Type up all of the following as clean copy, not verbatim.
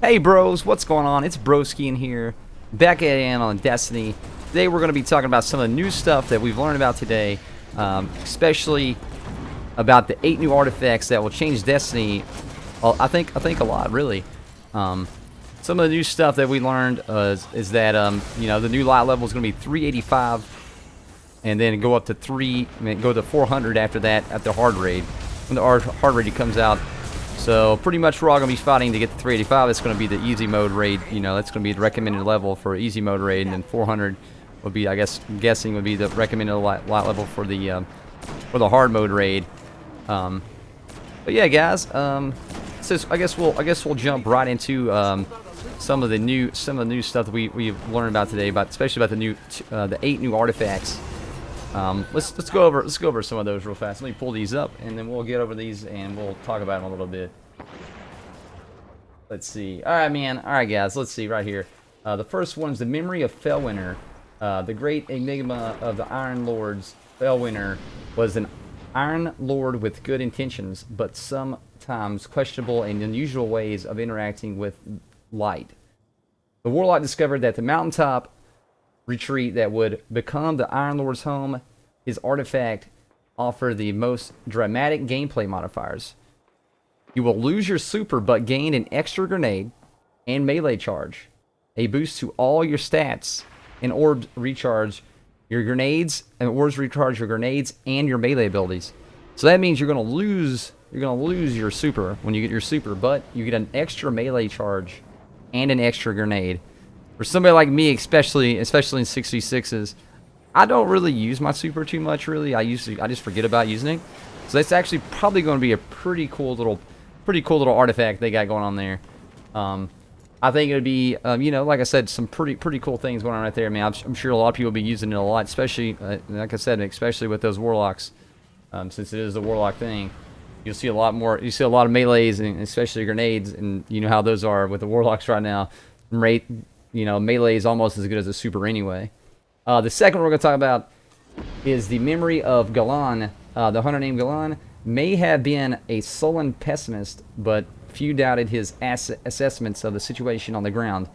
Hey bros, what's going on? It's Broski in here, back again on Destiny. Today we're going to be talking about some of the new stuff that we've learned about today, especially about the 8 new artifacts that will change Destiny. Well, I think a lot, really. Some of the new stuff that we learned is that the new light level is going to be 385, and then go up to go to 400 after that at the hard raid. When the hard raid comes out. So pretty much we're all going to be fighting to get to 385. It's going to be the easy mode raid. That's going to be the recommended level for easy mode raid. And then 400 would be, I'm guessing, would be the recommended light level for the hard mode raid. But yeah, guys. So I guess we'll jump right into some of the new stuff that we've learned about today, especially about the 8 new artifacts. Let's go over some of those real fast. Let me pull these up, and then we'll get over these and we'll talk about them a little bit. Let's see. All right, man. All right, guys. Let's see right here. The first one's the memory of Felwinter. The great enigma of the Iron Lords. Felwinter was an Iron Lord with good intentions, but sometimes questionable and unusual ways of interacting with light. The Warlock discovered that the mountaintop retreat that would become the Iron Lord's home, his artifact offered the most dramatic gameplay modifiers. You will lose your super but gain an extra grenade and melee charge, a boost to all your stats, and orbs recharge your grenades, and your melee abilities. So that means you're going to lose your super when you get your super, but you get an extra melee charge and an extra grenade. For somebody like me, especially in 66s, I don't really use my super too much, really. I just forget about using it. So that's actually probably going to be a pretty cool little artifact they got going on there. I think it would be, like I said, some pretty cool things going on right there. I mean, I'm sure a lot of people will be using it a lot, especially, like I said, especially with those warlocks, since it is a warlock thing. You'll see a lot more. You see a lot of melees, and especially grenades, and you know how those are with the warlocks right now. Melee is almost as good as a super anyway. The second we're going to talk about is the memory of Galan. The hunter named Galan may have been a sullen pessimist, but few doubted his assessments of the situation on the ground.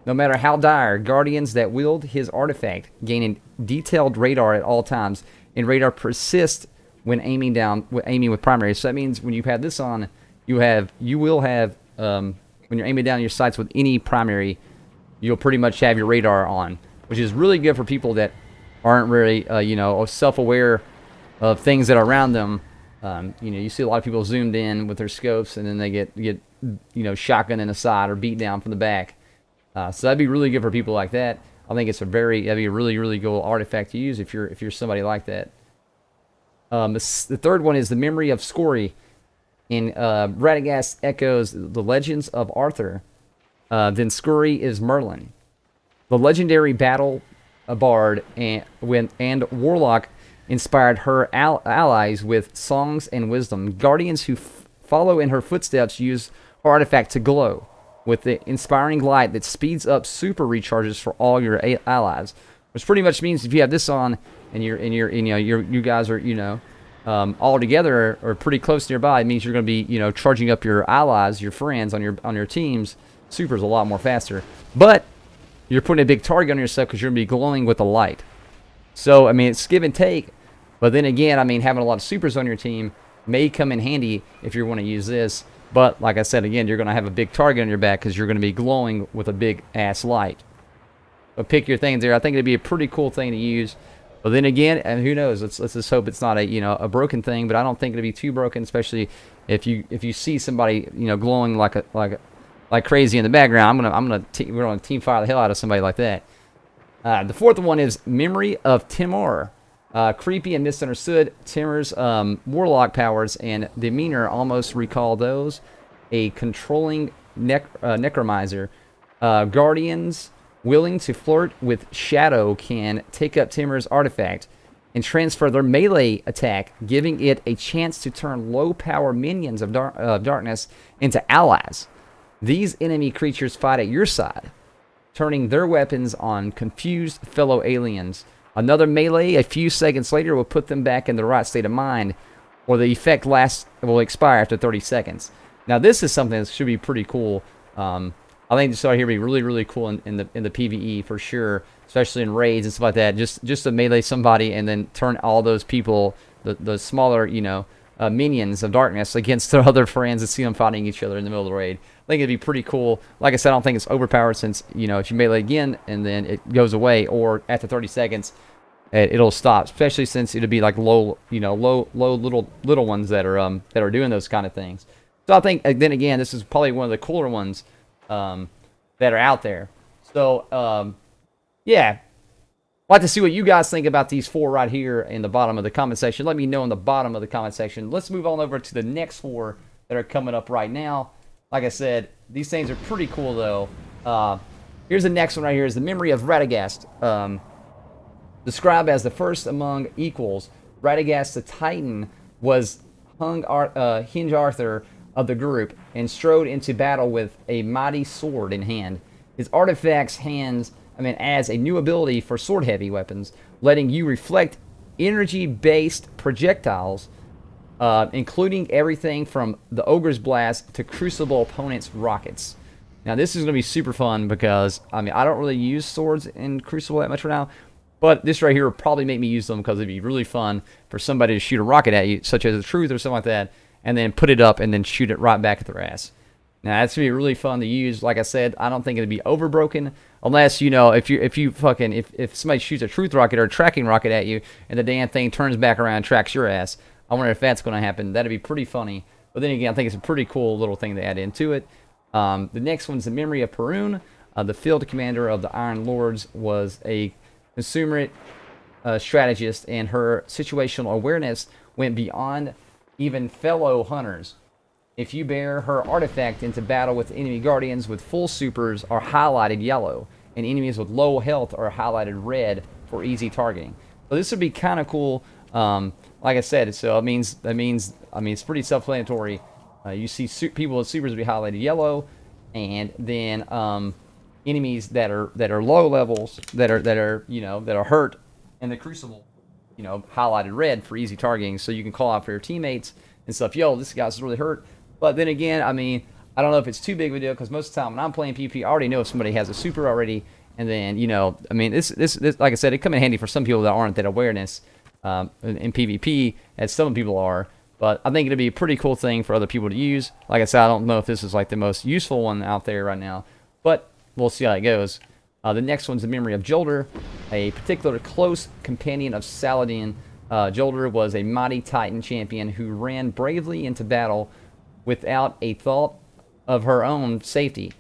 No matter how dire, guardians that wield his artifact gain a detailed radar at all times, and radar persists when aiming with primary. So that means when you have this on, you will have when you're aiming down your sights with any primary, you'll pretty much have your radar on, which is really good for people that aren't really, self-aware of things that are around them. You see a lot of people zoomed in with their scopes, and then they get shotgun in the side or beat down from the back. So that'd be really good for people like that. I think that'd be a really, really cool artifact to use if you're somebody like that. The third one is the memory of Scory. In Radagast echoes the legends of Arthur. Then Scory is Merlin, the legendary battle bard and warlock, inspired her allies with songs and wisdom. Guardians who follow in her footsteps use her artifact to glow with the inspiring light that speeds up super recharges for all your allies. Which pretty much means if you have this on and you guys are all together or pretty close nearby, it means you're going to be charging up your allies, your friends on your teams. Super's a lot more faster, but you're putting a big target on yourself because you're going to be glowing with the light. So, I mean, it's give and take, but then again, I mean, having a lot of supers on your team may come in handy if you want to use this, but like I said, again, you're going to have a big target on your back because you're going to be glowing with a big-ass light. But pick your things there. I think it'd be a pretty cool thing to use, but then again, and who knows, let's just hope it's not a broken thing, but I don't think it'd be too broken, especially if you see somebody, glowing like crazy in the background. We're gonna team fire the hell out of somebody like that. The fourth one is memory of Timur. Creepy and misunderstood, Timur's warlock powers and demeanor almost recall those a controlling necromancer. Guardians willing to flirt with Shadow can take up Timur's artifact and transfer their melee attack, giving it a chance to turn low-power minions of darkness into allies. These enemy creatures fight at your side, turning their weapons on confused fellow aliens. Another melee a few seconds later will put them back in the right state of mind, or the effect will expire after 30 seconds. Now this is something that should be pretty cool. I think this right here would be really, really cool in the PvE for sure, especially in raids and stuff like that. Just to melee somebody and then turn all those people, the smaller, you know, minions of darkness against their other friends and see them fighting each other in the middle of the raid. I think it'd be pretty cool. Like I said, I don't think it's overpowered since, you know, if you melee again and then it goes away, or after 30 seconds, it'll stop. Especially since it'll be like low, you know, low little ones that are doing those kind of things. So I think then again, this is probably one of the cooler ones that are out there. So yeah, I'd like to see what you guys think about these 4 right here in the bottom of the comment section. Let me know in the bottom of the comment section. Let's move on over to the next 4 that are coming up right now. Like I said, these things are pretty cool though. Here's the next one right here, is the Memory of Radagast. Described as the first among equals, Radagast the Titan was Hinge Arthur of the group and strode into battle with a mighty sword in hand. His artifacts adds a new ability for sword-heavy weapons, letting you reflect energy-based projectiles, including everything from the Ogre's Blast to Crucible opponents' rockets. Now, this is going to be super fun because, I don't really use swords in Crucible that much right now, but this right here will probably make me use them because it'd be really fun for somebody to shoot a rocket at you, such as a Truth or something like that, and then put it up and then shoot it right back at their ass. Now, that's going to be really fun to use. Like I said, I don't think it'd be overbroken unless, you know, if somebody shoots a Truth rocket or a tracking rocket at you and the damn thing turns back around and tracks your ass. I wonder if that's going to happen. That'd be pretty funny. But then again, I think it's a pretty cool little thing to add into it. The next one's the Memory of Perun. The field commander of the Iron Lords was a consummate strategist, and her situational awareness went beyond even fellow hunters. If you bear her artifact into battle with enemy guardians with full supers are highlighted yellow, and enemies with low health are highlighted red for easy targeting. So this would be kind of cool. Like I said, so it's pretty self-explanatory. You see people with supers will be highlighted yellow, and then enemies that are low levels that are hurt in the Crucible, you know, highlighted red for easy targeting, so you can call out for your teammates and stuff. Yo, this guy's really hurt. But then again, I don't know if it's too big of a deal, because most of the time when I'm playing PvP, I already know if somebody has a super already, and then, you know, this like I said, it come in handy for some people that aren't that awareness in PvP, as some people are. But I think it'd be a pretty cool thing for other people to use. Like I said, I don't know if this is like the most useful one out there right now, but we'll see how it goes. The next one's the Memory of Jolder, a particular close companion of Saladin. Jolder was a mighty Titan champion who ran bravely into battle without a thought of her own safety.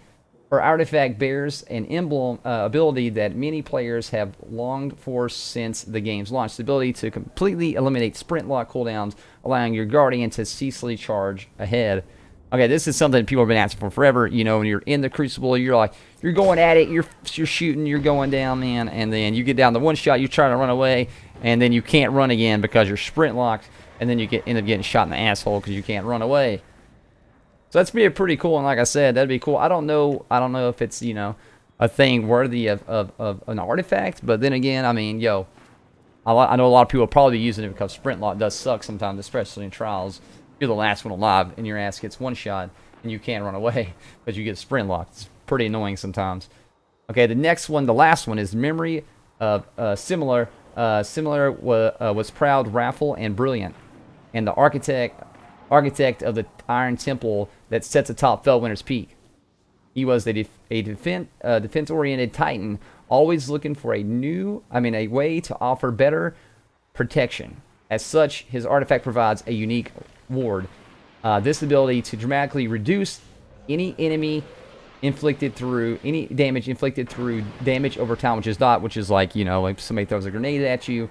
Her artifact bears an emblem ability that many players have longed for since the game's launch. The ability to completely eliminate sprint lock cooldowns, allowing your guardian to ceaselessly charge ahead. Okay, this is something people have been asking for forever. You know, when you're in the Crucible, you're going at it, you're shooting, you're going down, man, and then you get down to one shot, you try to run away, and then you can't run again because you're sprint locked, and then you end up getting shot in the asshole because you can't run away. So that's be pretty cool, and like I said, that'd be cool. I don't know if it's, you know, a thing worthy of an artifact, but then again, I know a lot of people will probably be using it because sprint lock does suck sometimes, especially in trials. You're the last one alive, and your ass gets one shot, and you can't run away, but you get sprint locked. It's pretty annoying sometimes. Okay, the next one, the last one, is Memory of Similar. Similar was proud, wrathful, and brilliant, and the architect of the Iron Temple that sits atop Felwinter's Peak. He was a defense-oriented Titan, always looking for a way to offer better protection. As such, his artifact provides a unique ward. This ability to dramatically reduce any damage inflicted through damage over time, which is dot, which is like, you know, like somebody throws a grenade at you,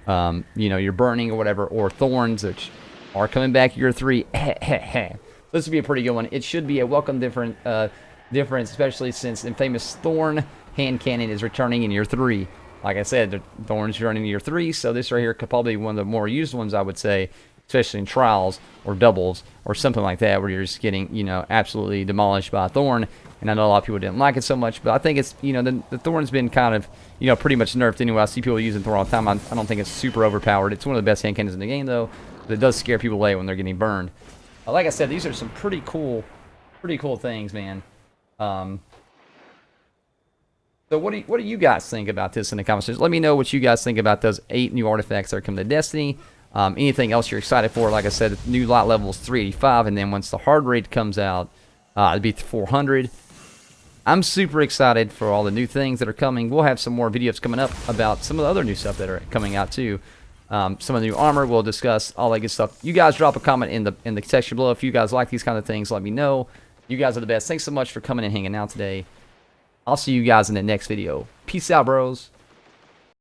you know, you're burning or whatever, or thorns, which are coming back year 3. This would be a pretty good one. It should be a welcome difference, especially since infamous Thorn hand cannon is returning in year 3. Like I said, the Thorn's running in year 3, so this right here could probably be one of the more used ones, I would say, especially in trials or doubles or something like that, where you're just getting, you know, absolutely demolished by a Thorn. And I know a lot of people didn't like it so much, but I think it's, you know, the Thorn's been kind of, you know, pretty much nerfed anyway. I see people using Thorn all the time. I don't think it's super overpowered. It's one of the best hand cannons in the game, though. But it does scare people away when they're getting burned. Like I said, these are some pretty cool things, man. So what do you guys think about this in the comments? Let me know what you guys think about those 8 new artifacts that are coming to Destiny. Anything else you're excited for? Like I said, new lot level is 385, and then once the hard raid comes out, it'll be 400. I'm super excited for all the new things that are coming. We'll have some more videos coming up about some of the other new stuff that are coming out too. Some of the new armor, we'll discuss all that good stuff. You guys drop a comment in the section below if you guys like these kind of things. Let me know. You guys are the best. Thanks so much for coming and hanging out today. I'll see you guys in the next video. Peace out, bros.